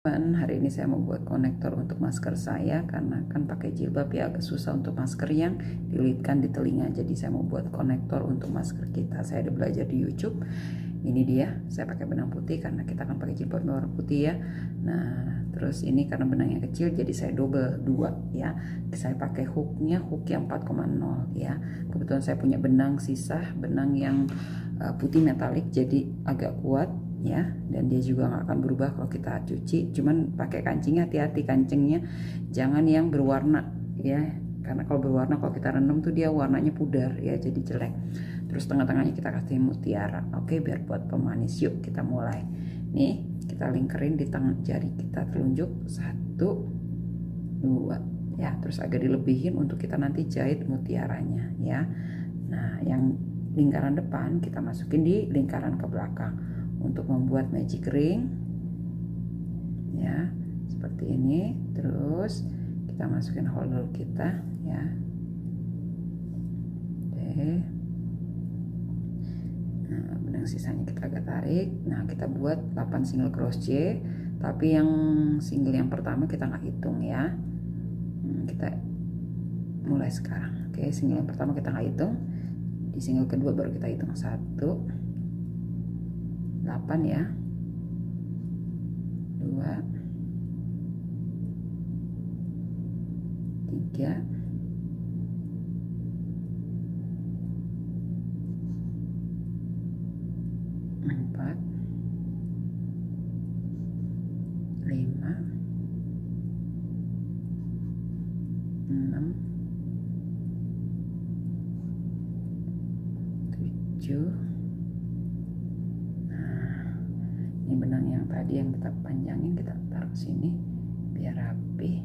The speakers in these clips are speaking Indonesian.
Hari ini saya mau buat konektor untuk masker saya karena kan pakai jilbab ya agak susah untuk masker yang dililitkan di telinga. Jadi saya mau buat konektor untuk masker kita. Saya udah belajar di YouTube. Ini dia, saya pakai benang putih karena kita akan pakai jilbab warna putih ya. Nah, terus ini karena benangnya kecil jadi saya double 2 ya. Saya pakai hooknya, hook yang 4,0 ya. Kebetulan saya punya benang sisa, benang yang putih metalik jadi agak kuat ya, dan dia juga nggak akan berubah kalau kita cuci. Cuman pakai kancingnya hati-hati, kancingnya jangan yang berwarna ya, karena kalau berwarna kalau kita rendam tuh dia warnanya pudar ya, jadi jelek. Terus tengah-tengahnya kita kasih mutiara. Oke, biar buat pemanis. Yuk kita mulai. Nih kita lingkerin di tangan jari kita telunjuk 1, 2 ya, terus agak dilebihin untuk kita nanti jahit mutiaranya ya. Nah, yang lingkaran depan kita masukin di lingkaran ke belakang untuk membuat magic ring ya, seperti ini. Terus kita masukin holder kita ya. Oke, nah benang sisanya kita agak tarik. Nah, kita buat 8 single crochet, tapi yang single yang pertama kita nggak hitung ya. Kita mulai sekarang. Oke, single yang pertama kita nggak hitung, di single kedua baru kita hitung 1, 8 ya, 2, 3, 4, 5, 6, 7. Ini benang yang tadi yang kita panjangin kita taruh sini biar rapi,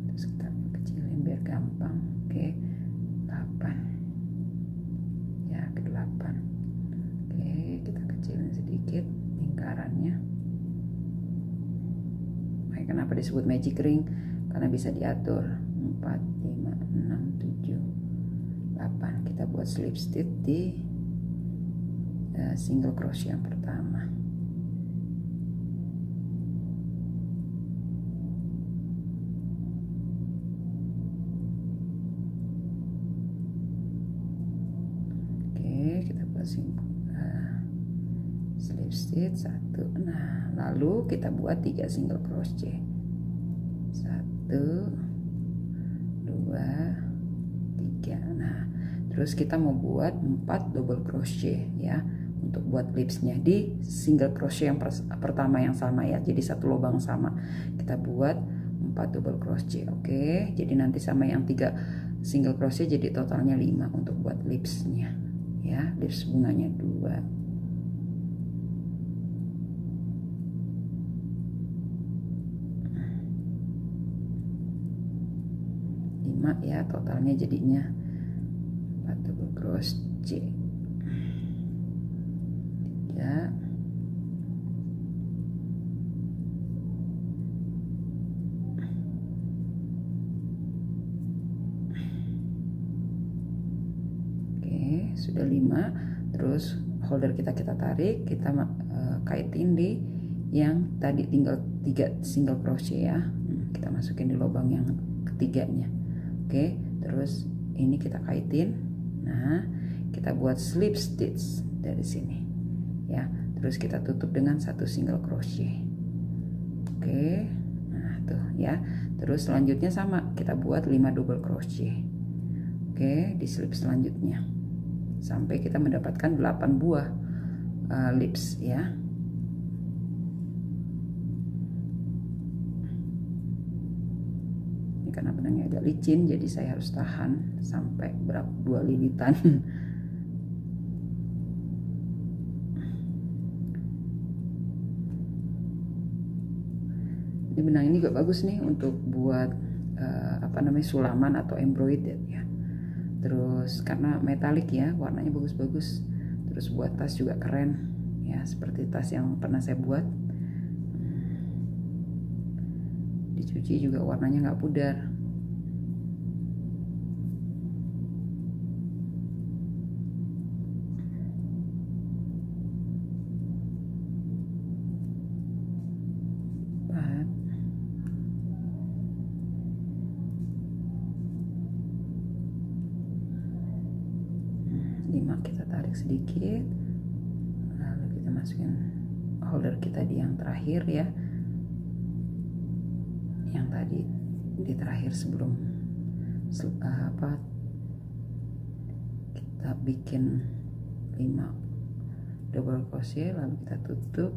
terus kita kecilin biar gampang. Oke, 8 ya, ke 8. Oke, kita kecilin sedikit lingkarannya. Makanya kenapa disebut magic ring, karena bisa diatur 4, 5, 6, 7, 8. Kita buat slip stitch di single crochet yang pertama. Kita buat slip stitch 1. Nah, lalu kita buat 3 single crochet, 1, 2, 3. Nah, terus kita mau buat 4 double crochet ya, untuk buat lipsnya di single crochet yang pertama yang sama ya, jadi satu lubang sama. Kita buat 4 double crochet. Oke, jadi nanti sama yang 3 single crochet, jadi totalnya 5 untuk buat lipsnya ya. Lips bunganya 2. Ya, totalnya jadinya 4 double crochet, 3, 5. Sudah 5. Terus holder kita tarik, kita kaitin di yang tadi tinggal 3 single crochet ya. Kita masukin di lubang yang ketiganya. Oke, terus ini kita kaitin. Nah, kita buat slip stitch dari sini ya. Terus kita tutup dengan 1 single crochet. Oke, nah tuh ya. Terus selanjutnya sama, kita buat 5 double crochet. Oke, di slip selanjutnya sampai kita mendapatkan 8 buah lips ya. Ini karena benangnya agak licin, jadi saya harus tahan sampai berapa 2 lilitan. Ini benang ini juga bagus nih untuk buat apa namanya, sulaman atau embroidered ya. Terus karena metalik ya, warnanya bagus-bagus. Terus buat tas juga keren ya, seperti tas yang pernah saya buat. Dicuci juga warnanya nggak pudar. naik sedikit, lalu kita masukin holder kita di yang terakhir ya, yang tadi di terakhir sebelum kita bikin 5 double crochet, lalu kita tutup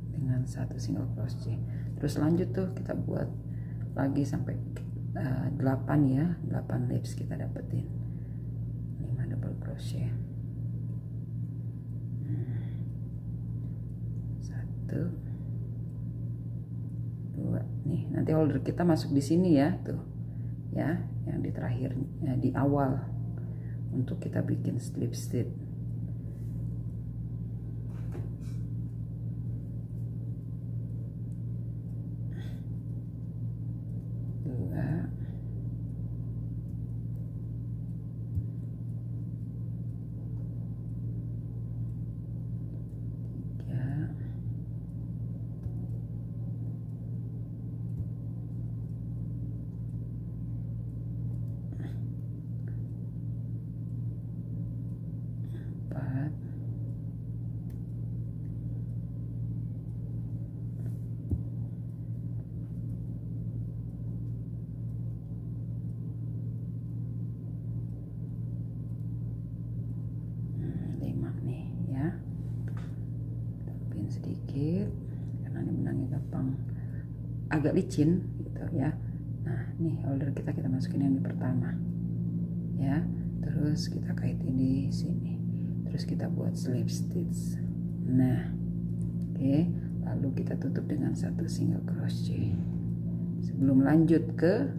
dengan 1 single crochet. Terus lanjut tuh kita buat lagi sampai 8 ya, 8 loops kita dapetin 5 double crochet. 1 2 nih, nanti holder kita masuk di sini ya, tuh ya, yang di terakhir di awal untuk kita bikin slip stitch. Sedikit karena ini benangnya gampang agak licin gitu ya. Nah nih holder kita masukin yang di pertama ya, terus kita kaitin di sini, terus kita buat slip stitch. Nah oke, lalu kita tutup dengan 1 single crochet sebelum lanjut ke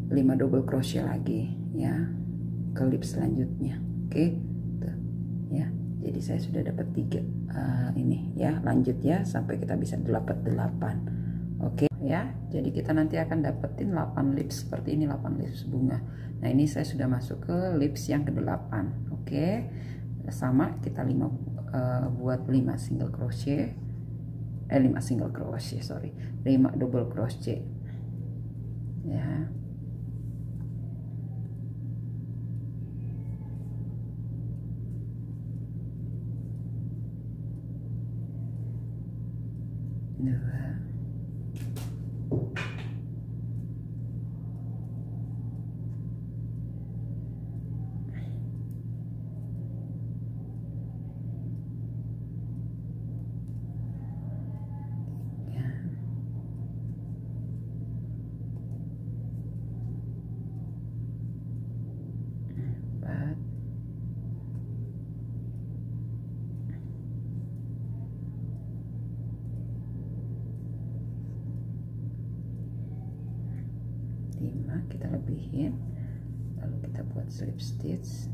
5 double crochet lagi ya ke loop selanjutnya. Oke tuh ya, jadi saya sudah dapat 3 ini ya, lanjut ya sampai kita bisa dapat 8. Oke ya, jadi kita nanti akan dapetin 8 lips seperti ini, 8 lips bunga. Nah ini saya sudah masuk ke lips yang ke-8. Oke, sama kita buat 5 single crochet 5 single crochet 5 double crochet ya. Kita lebihin, lalu kita buat slip stitch.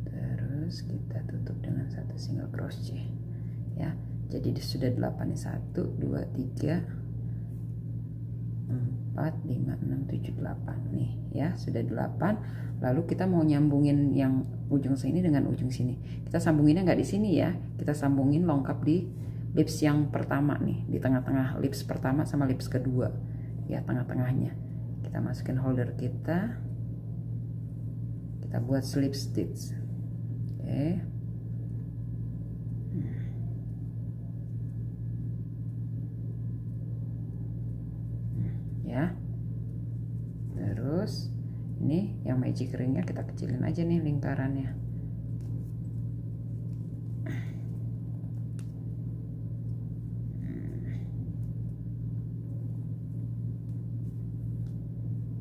Terus kita tutup dengan 1 single crochet ya. Jadi sudah 8 nih, 1 2 3 4 5 6 7 8 nih ya, sudah 8. Lalu kita mau nyambungin yang ujung sini dengan ujung sini. Kita sambunginnya nggak di sini ya, kita sambungin lengkap di lips yang pertama nih, di tengah-tengah lips pertama sama lips kedua ya, tengah-tengahnya kita masukin holder kita buat slip stitch. Oke. Ya, terus ini yang magic ringnya kita kecilin aja nih lingkarannya.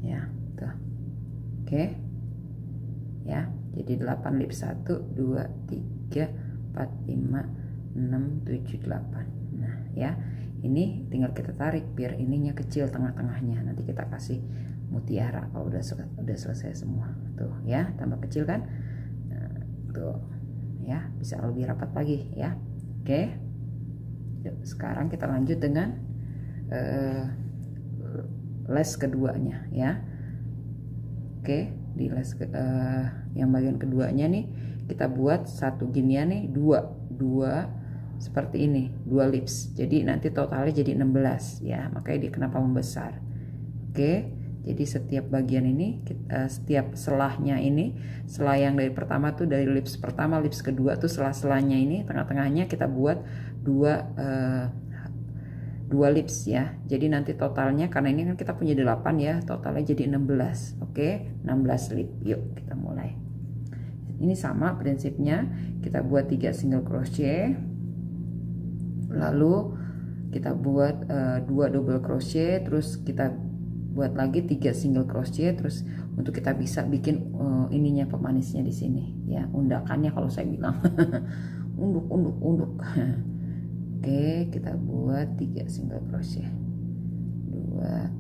Ya tuh, oke ya, jadi 8 lip, 1 2 3 4 5 6 7 8. Nah ya, ini tinggal kita tarik biar ininya kecil tengah-tengahnya, nanti kita kasih mutiara kalau udah selesai semua tuh ya, tambah kecil kan. Nah, tuh ya, bisa lebih rapat lagi ya. Oke, yuk, sekarang kita lanjut dengan les keduanya ya. Oke, di les yang bagian keduanya nih kita buat satu ginian nih, dua seperti ini, 2 lips. Jadi nanti totalnya jadi 16 ya, makanya dia kenapa membesar. Oke, jadi setiap bagian ini setiap selahnya ini, selah yang dari pertama tuh dari lips pertama, lips kedua tuh selah-selahnya ini, tengah-tengahnya kita buat dua lips ya. Jadi nanti totalnya, karena ini kan kita punya 8 ya, totalnya jadi 16. Oke, 16 lip. Yuk kita mulai. Ini sama prinsipnya, kita buat 3 single crochet, lalu kita buat 2 double crochet, terus kita buat lagi 3 single crochet, terus untuk kita bisa bikin ininya pemanisnya di sini ya, undakannya kalau saya bilang. unduk. Oke, kita buat 3 single crochet, 2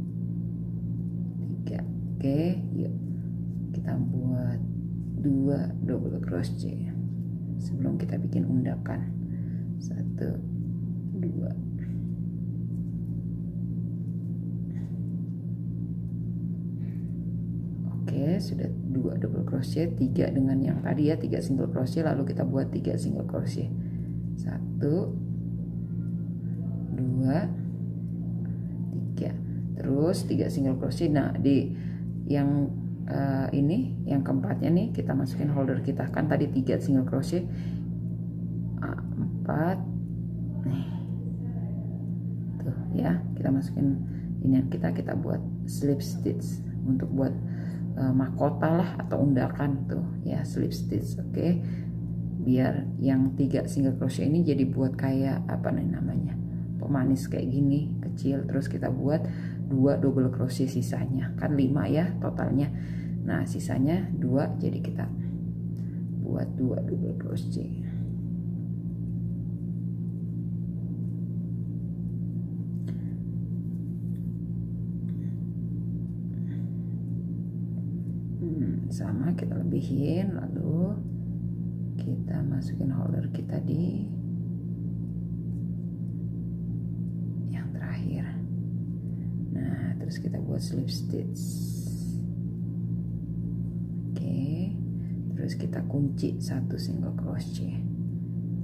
3. Oke, yuk kita buat 2 double crochet sebelum kita bikin undakan. 1 2. Oke, sudah 2 double crochet, 3 dengan yang tadi ya, 3 single crochet, lalu kita buat 3 single crochet. 1 2 3, terus 3 single crochet. Nah, di yang ini yang keempatnya nih kita masukin holder kita, kan tadi 3 single crochet, 4 nih tuh ya, kita masukin ini kita buat slip stitch untuk buat mahkota lah atau undakan tuh ya, slip stitch. Oke, biar yang 3 single crochet ini jadi buat kayak apa nih namanya, pemanis kayak gini kecil. Terus kita buat 2 double crochet, sisanya kan 5 ya totalnya. Nah sisanya 2, jadi kita buat 2 double crochet. Sama kita lebihin, lalu kita masukin holder kita di yang terakhir. Nah terus kita buat slip stitch. Oke, terus kita kunci 1 single crochet,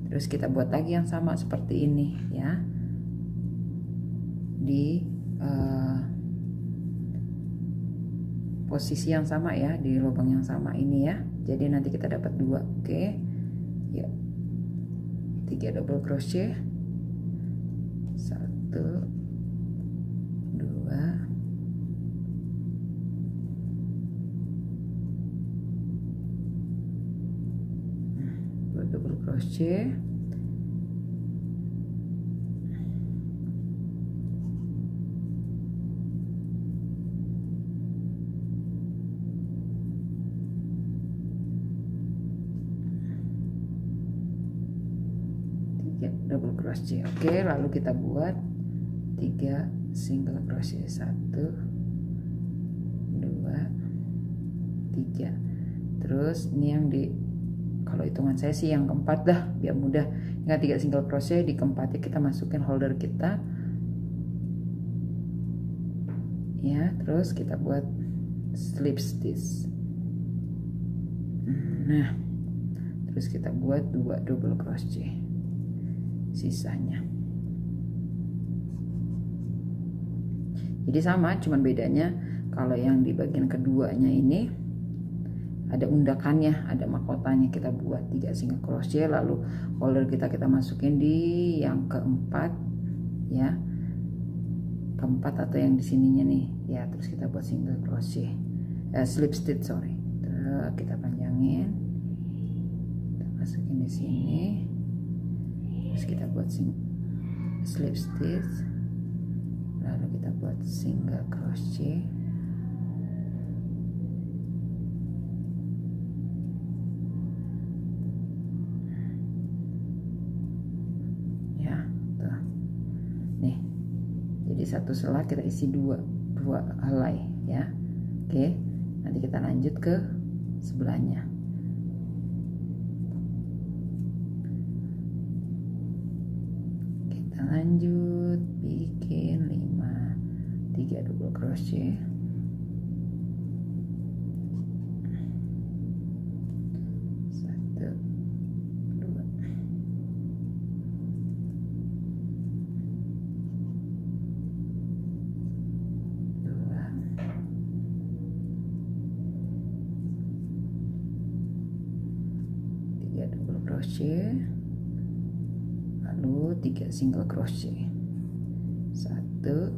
terus kita buat lagi yang sama seperti ini ya, di posisi yang sama ya, di lubang yang sama ini ya. Jadi nanti kita dapat 2. Oke, yuk 3 double crochet, 1 2 2 double crochet, double crochet. Oke, lalu kita buat 3 single crochet, 1 2 3. Terus ini yang di, kalau hitungan saya sih yang keempat dah biar mudah. Ingat 3 single crochet, di keempatnya kita masukin holder kita ya, terus kita buat slip stitch. Nah terus kita buat 2 double crochet sisanya. Jadi sama, cuman bedanya kalau yang di bagian keduanya ini ada undakannya, ada mahkotanya. Kita buat 3 single crochet, lalu holder kita masukin di yang keempat ya, keempat atau yang di sininya nih ya. Terus kita buat single crochet, slip stitch sorry. Terus kita panjangin, kita masukin di sini. Terus kita buat slip stitch, lalu kita buat single crochet, ya tuh nih. Jadi satu selah kita isi dua helai ya. Oke, nanti kita lanjut ke sebelahnya. Lanjut bikin 3 double crochet, 1 2 crochet, lalu 3 single crochet, 1 2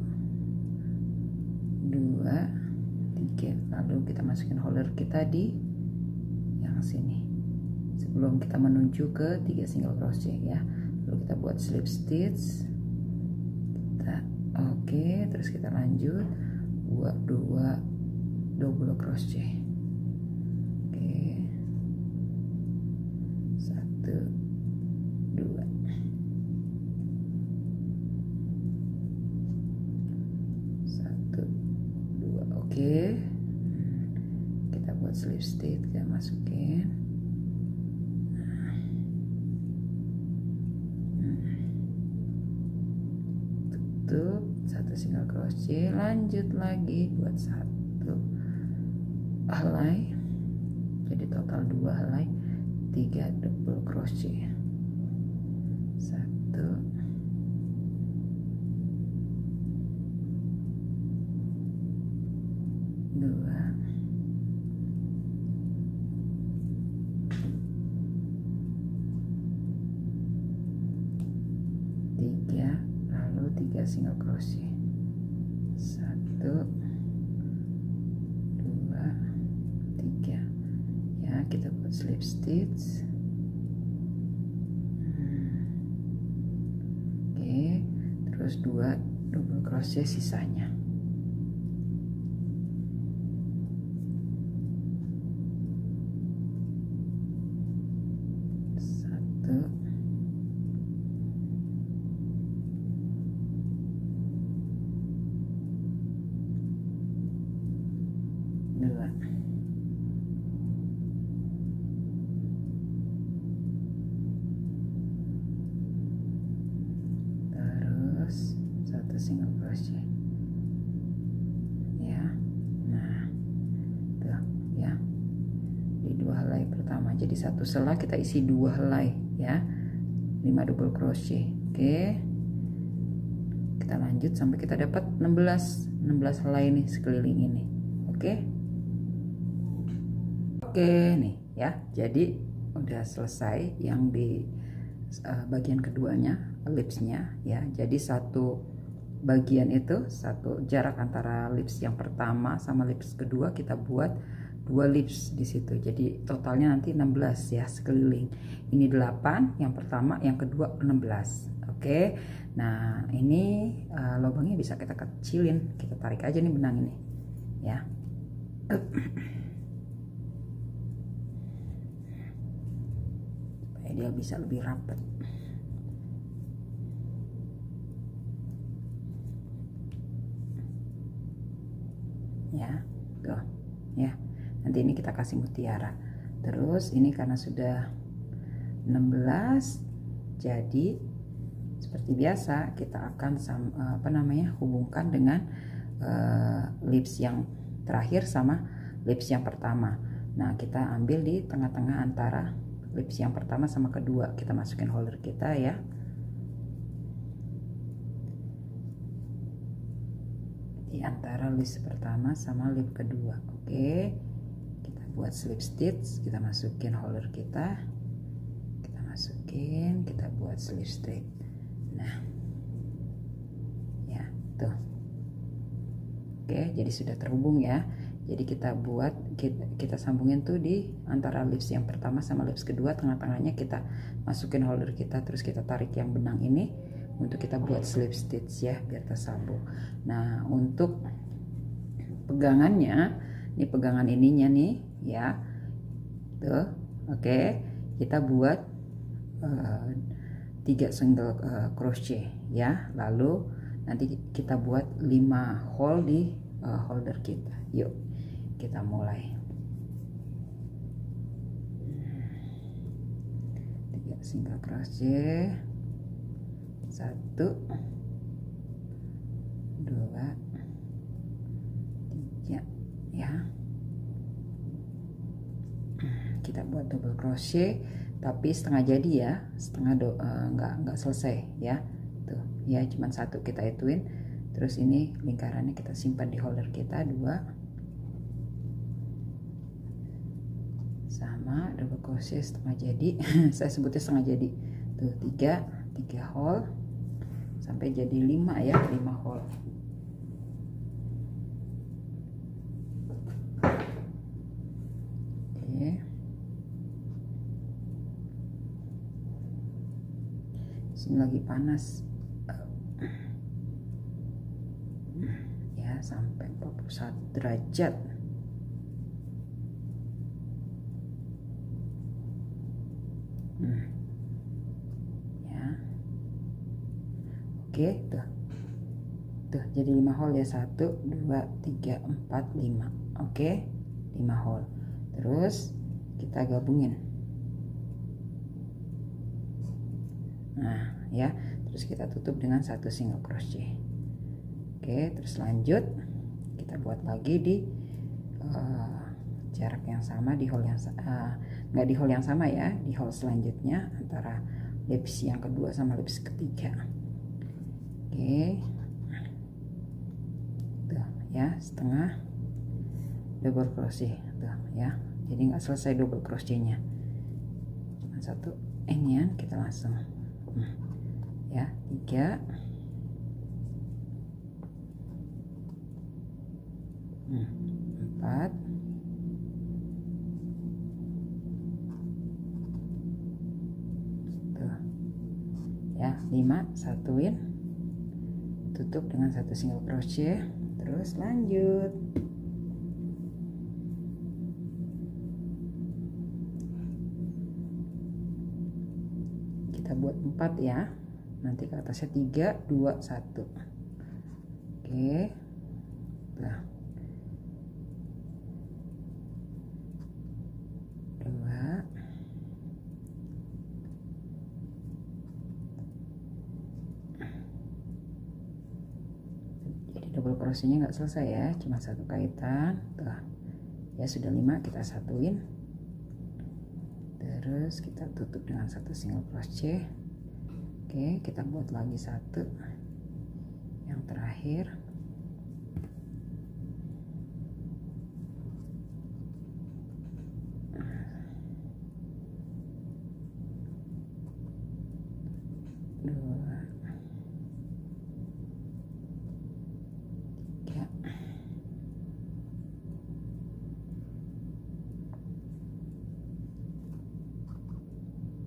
3, lalu kita masukin holder kita di yang sini sebelum kita menuju ke 3 single crochet ya. Lalu kita buat slip stitch, kita oke, terus kita lanjut buat 2 double crochet. Oke, 1 2, 1 2, oke. Kita buat slip stitch, kita masukin, tutup, 1 single crochet, lanjut lagi buat 1 helai, jadi total 2 helai, 3 double crochet, 1 2 3, lalu 3 single crochet, 1 2 3 ya. Kita buat slip stitch, oke, terus 2 double crochet sisanya, 1 2, terus 1 single crochet ya. Nah tuh ya, di 2 helai pertama, jadi 1 selah kita isi 2 helai ya, 5 double crochet. Oke, kita lanjut sampai kita dapat 16 helai nih sekeliling ini. Oke nih ya, jadi udah selesai yang di bagian keduanya, lipsnya ya. Jadi satu bagian itu, satu jarak antara lips yang pertama sama lips kedua, kita buat 2 lips di situ. Jadi totalnya nanti 16 ya sekeliling. Ini 8 yang pertama, yang kedua 16. Oke. Nah, ini lubangnya bisa kita kecilin. Kita tarik aja nih benang ini ya. Supaya dia bisa lebih rapat. Ya, tuh. Ya. Nanti ini kita kasih mutiara. Terus ini karena sudah 16, jadi seperti biasa kita akan hubungkan dengan lips yang terakhir sama lips yang pertama. Nah, kita ambil di tengah-tengah antara lips yang pertama sama kedua, kita masukin holder kita ya. Di antara lips pertama sama lip kedua. Oke, kita buat slip stitch, kita masukin holder kita masukin, kita buat slip stitch. Nah ya tuh. Oke, jadi sudah terhubung ya. Jadi kita buat, kita sambungin tuh di antara lips yang pertama sama lips kedua, tengah-tengahnya kita masukin holder kita, terus kita tarik yang benang ini untuk kita buat slip stitch ya, biar tersambung. Nah, untuk pegangannya, ini pegangan ininya nih ya, tuh. Oke, kita buat 3 single crochet ya, lalu nanti kita buat 5 hole di holder kita. Yuk kita mulai. 3 single crochet, 1 2 3 ya. Kita buat double crochet tapi setengah jadi ya, setengah nggak selesai ya. Tuh ya, cuman 1 kita ituin. Terus ini lingkarannya kita simpan di holder kita, 2 1 sama double crochet setengah jadi. Saya sebutnya setengah jadi tuh, 3 hole sampai jadi 5 ya, 5 hole. Oke, sini lagi panas ya, sampai 41 derajat. Ya, oke, tuh jadi 5 hole ya, 1 2 3 4 5. Oke, 5 hole. Terus kita gabungin. Nah ya, terus kita tutup dengan 1 single crochet. Oke, terus lanjut kita buat lagi di jarak yang sama, di hole yang nggak di hole yang sama ya, di hole selanjutnya antara lips yang kedua sama lips ketiga. Oke, tuh ya, setengah double crochet tuh ya, jadi nggak selesai double crochetnya, cuma 1 inian, kita langsung ya, 3 4 tuh ya, 5, satuin, tutup dengan 1 single crochet, terus lanjut. Kita buat 4 ya, nanti ke atasnya 3 2 1. Oke, nah 2 jadi double crochetnya nggak selesai ya, cuma 1 kaitan tuh ya, sudah 5, kita satuin, terus kita tutup dengan 1 single crochet. Oke, kita buat lagi 1 yang terakhir.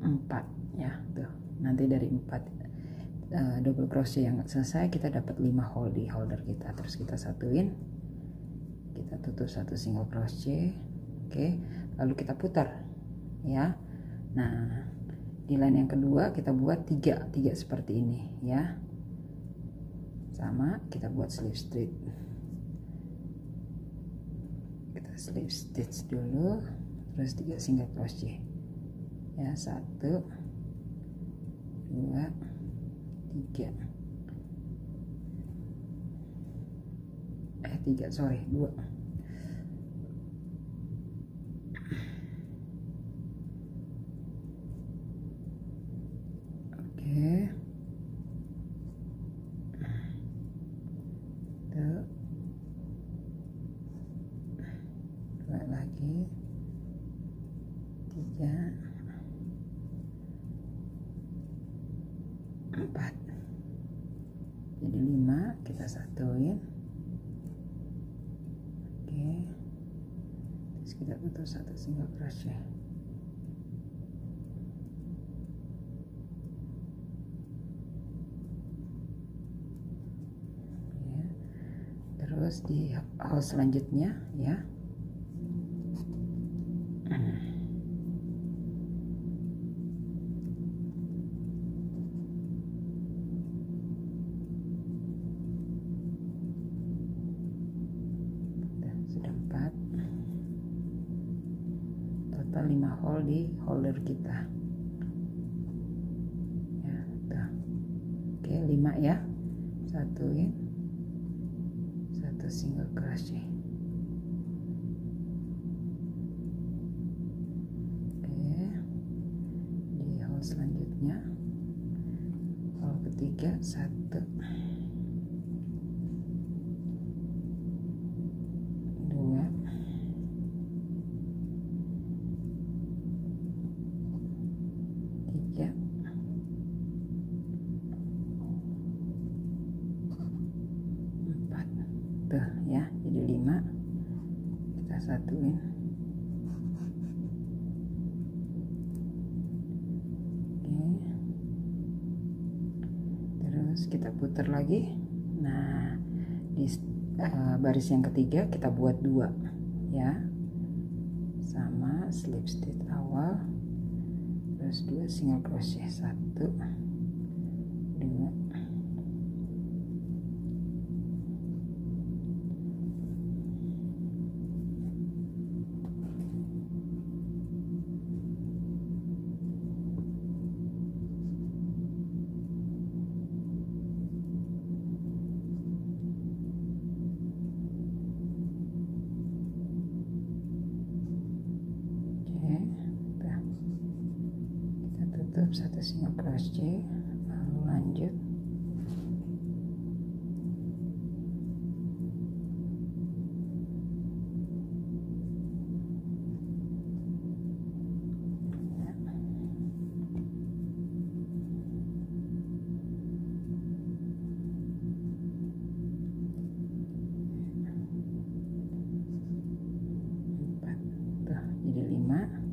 Empat ya, tuh nanti dari 4 double crochet yang selesai kita dapat 5 hole di holder kita, terus kita satuin, kita tutup 1 single crochet. Oke, lalu kita putar ya. Nah di line yang kedua kita buat 3 seperti ini ya, sama kita buat slip stitch. Kita slip stitch dulu, terus 3 single crochet ya, 1 2 3 3 sorry 2. Oke, tuh 2 lagi, 3 4, jadi 5, kita satuin. Oke, terus kita tutup 1 single crochet. Ya, terus di hole selanjutnya ya, sudah 4, total 5 hole di holder kita ya, tuh. Oke, 5 ya, satuin 1 single crochet. Oke, di hole selanjutnya, hole ketiga 1 2 5 kita satuin. Oke, terus kita putar lagi. Nah, di baris yang ketiga kita buat 2 ya, sama slip stitch awal, terus 2 single crochet, 1 2 tutup 1 single crochet, lalu lanjut jadi 5.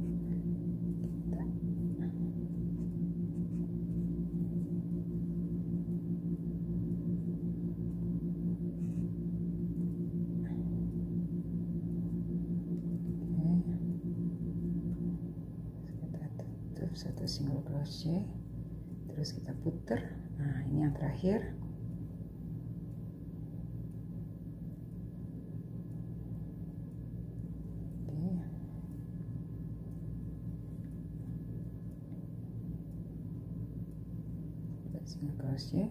Satu single crochet, terus kita putar. Nah, ini yang terakhir. Oke, single crochet,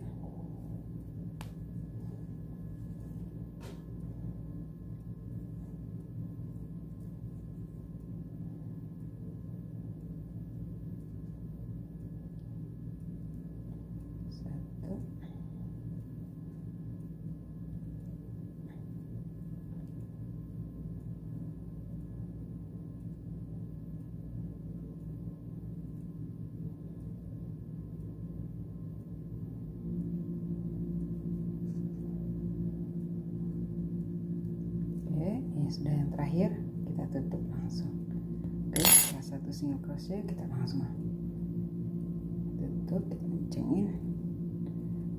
sudah yang terakhir, kita tutup langsung. Oke, setelah 1 single crochet kita langsung tutup, kita kencengin,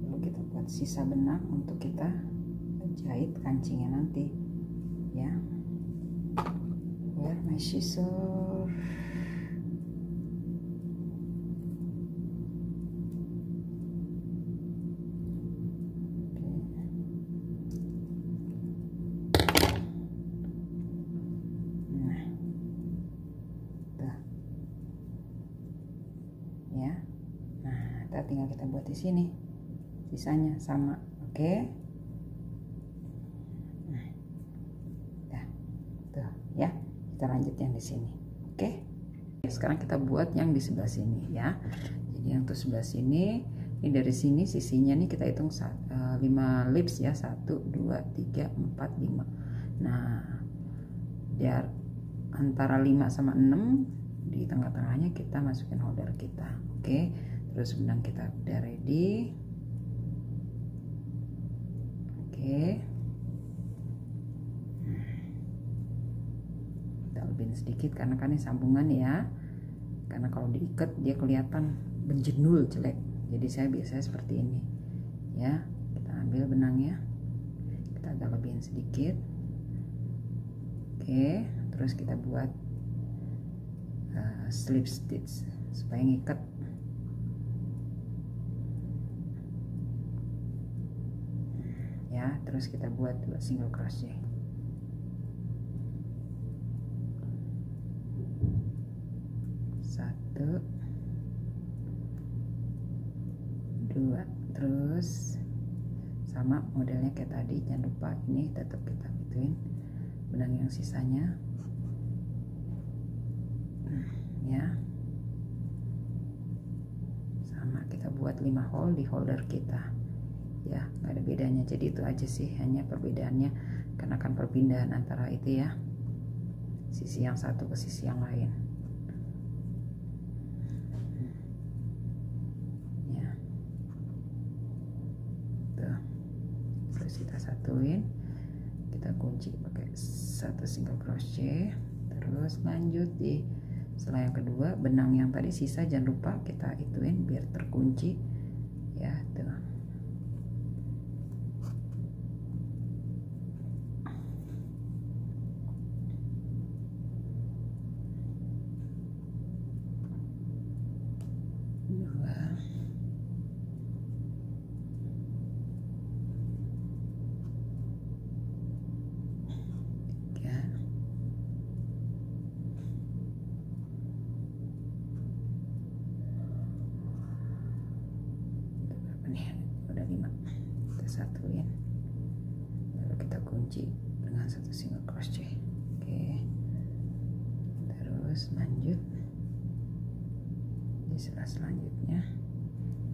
lalu kita buat sisa benang untuk kita jahit kancingnya nanti ya. Where my scissor? Tinggal kita buat di sini, sisanya sama. Oke, nah, tuh ya, kita lanjut yang di sini. Oke, sekarang kita buat yang di sebelah sini ya. Jadi yang tuh sebelah sini, ini dari sini sisinya nih kita hitung 5 lips ya, 1 2 3 4 5. Nah, biar antara 5 sama 6 di tengah-tengahnya kita masukin holder kita. Oke, terus benang kita udah ready. Oke, kita lebihin sedikit karena kan ini sambungan ya, karena kalau diikat dia kelihatan benjenul jelek, jadi saya biasanya seperti ini ya. Kita ambil benangnya, kita agak lebihin sedikit. Oke, terus kita buat slip stitch supaya ngikat. Ya, terus kita buat 2 single crochet. Satu, 2, terus sama modelnya kayak tadi, jangan lupa ini tetap kita gituin benang yang sisanya ya, sama kita buat 5 hole di holder kita ya, nggak ada bedanya. Jadi itu aja sih, hanya perbedaannya karena kan perpindahan antara itu ya, sisi yang satu ke sisi yang lain ya. Tuh, terus kita satuin, kita kita kunci pakai 1 single crochet. Terus lanjut di setelah yang kedua, benang yang tadi sisa jangan lupa kita ituin biar terkunci ya tuh. Udah 5, kita satuin, lalu kita kunci dengan 1 single crochet. Oke, terus lanjut di selanjutnya,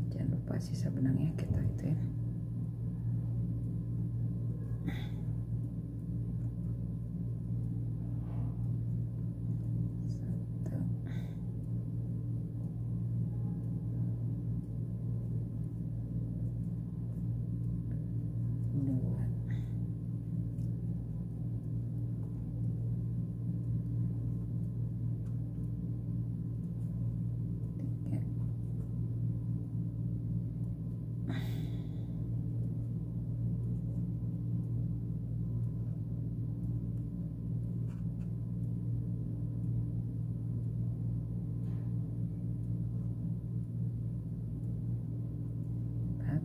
jangan lupa sisa benangnya kita ituin.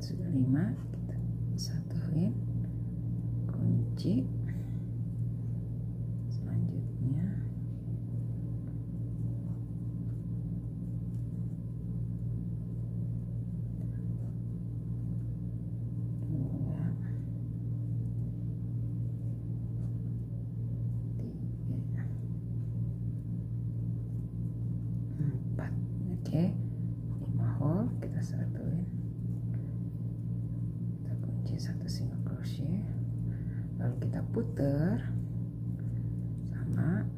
Sudah 5, kita satuin, kunci. Selanjutnya dua, 3, 4. Oke, 5 hole kita satuin, 1 single crochet, lalu kita putar sama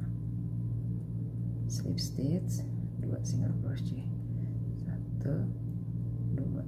slip stitch 2 single crochet, 1 2.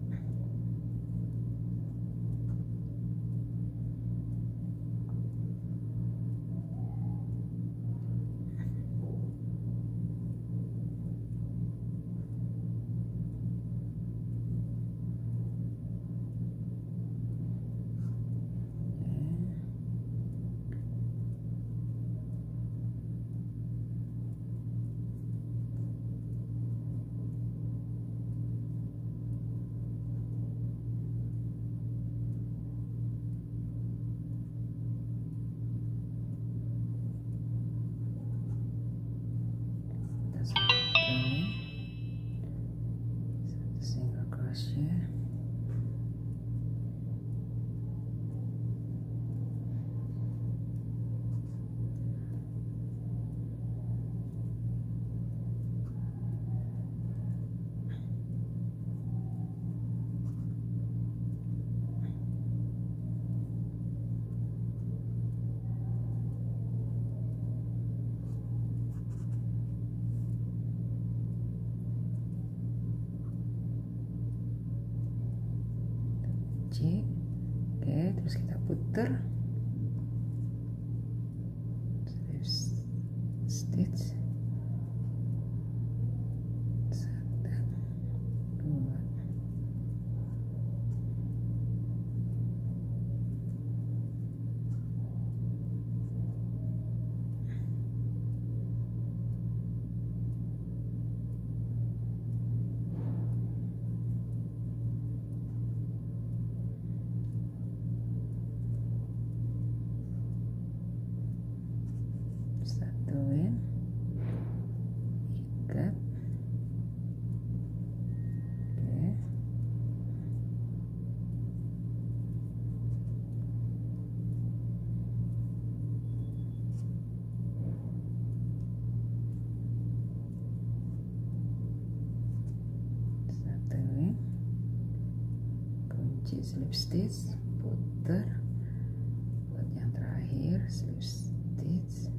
Oke, terus kita putar stitch 1 2. Satuin, ikat. Oke, satuin, kunci slip stitch, putar buat yang terakhir, slip stitch.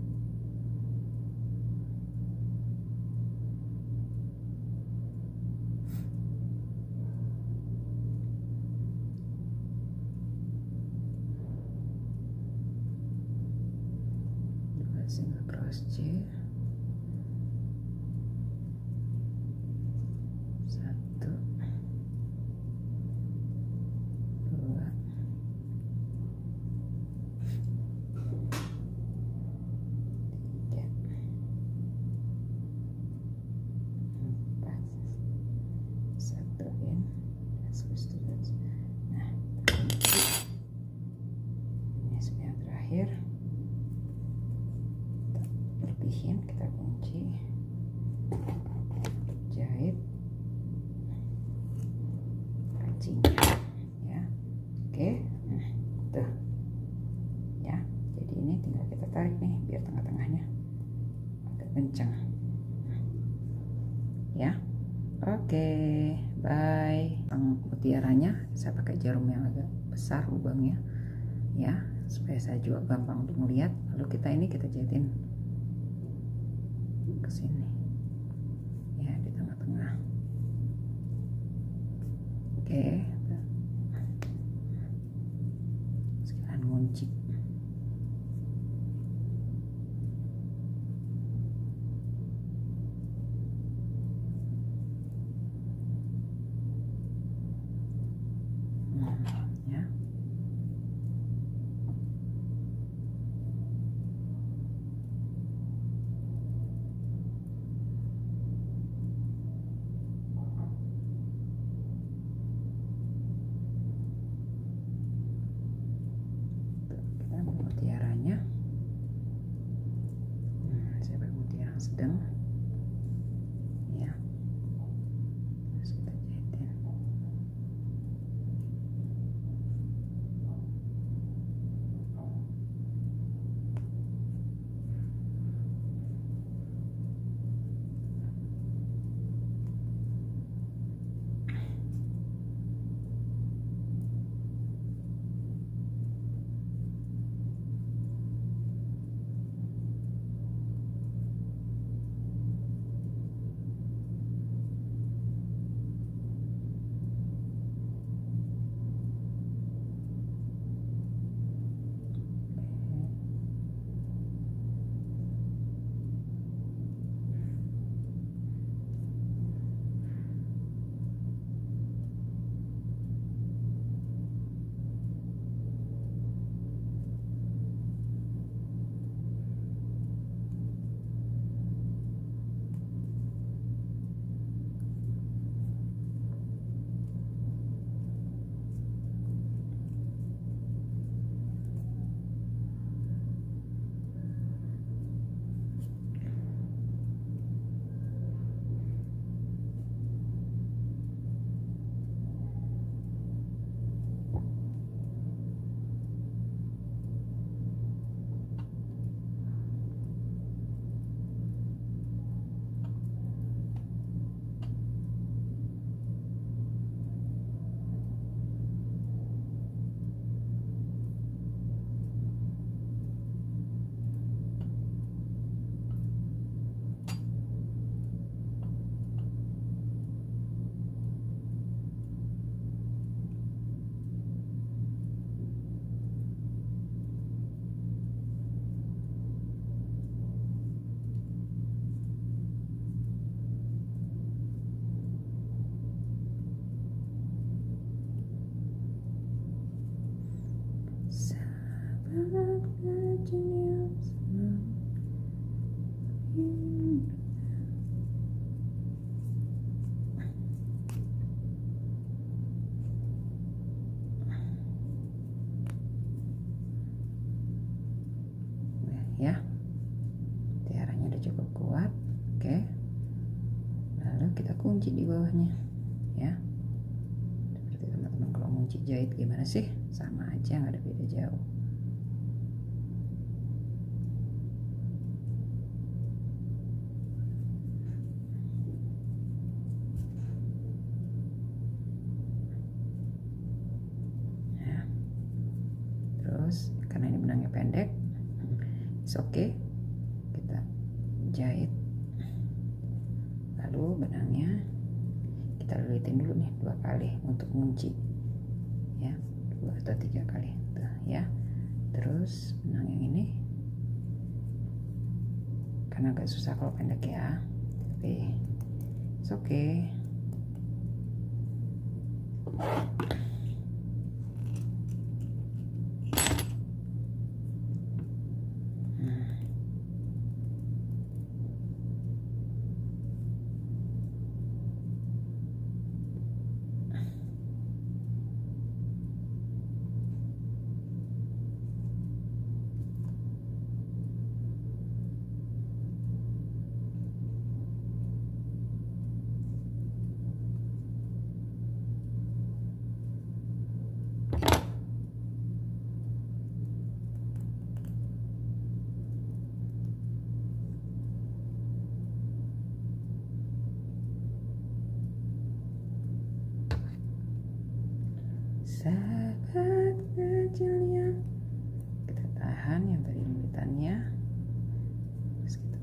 single crochet, 1, 2, 3, 4, satuin, nah ini yang terakhir, berlihin, kita kunci, jahit kancingnya ya. Oke, nah tuh ya, jadi ini tinggal kita tarik nih biar tengah-tengahnya agak kencang ya. Oke, bye. Mutiaranya saya pakai jarum yang agak besar lubangnya ya, supaya saya juga gampang untuk melihat. Lalu kita jahitin ke sini ya, di tengah-tengah. Oke, sekalian ngunci. Ya. Kita mutiaranya, saya pakai mutiara sedang ya, terus kita jahitin. Ya, tiaranya udah cukup kuat. Oke, lalu kita kunci di bawahnya ya. Seperti teman-teman kalau kunci jahit gimana sih, sama aja, nggak ada beda jauh. Ya. Terus karena ini benangnya pendek, oke, kita jahit, lalu benangnya kita lilitin dulu nih 2 kali untuk kunci ya, 2 atau 3 kali tuh ya. Terus benang yang ini karena agak susah kalau pendek ya, tapi it's okay. Sahabat kecilnya, kita tahan yang tadi lembutannya, terus gitu.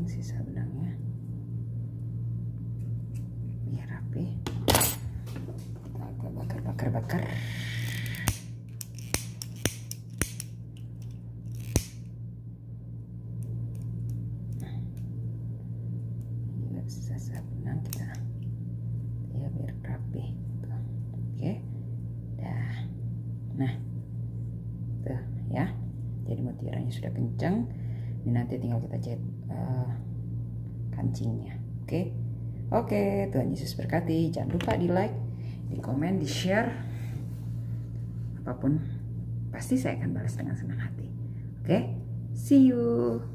Sisa benangnya biar rapi. Bakar. Juga sisa benang kita ya biar rapi. Oke, dah. Nah, tuh ya. Jadi mutiaranya sudah kencang. Ini nanti tinggal kita jahit kancingnya. Oke, Tuhan Yesus berkati. Jangan lupa di like, di komen, di share, apapun pasti saya akan balas dengan senang hati. Oke, see you.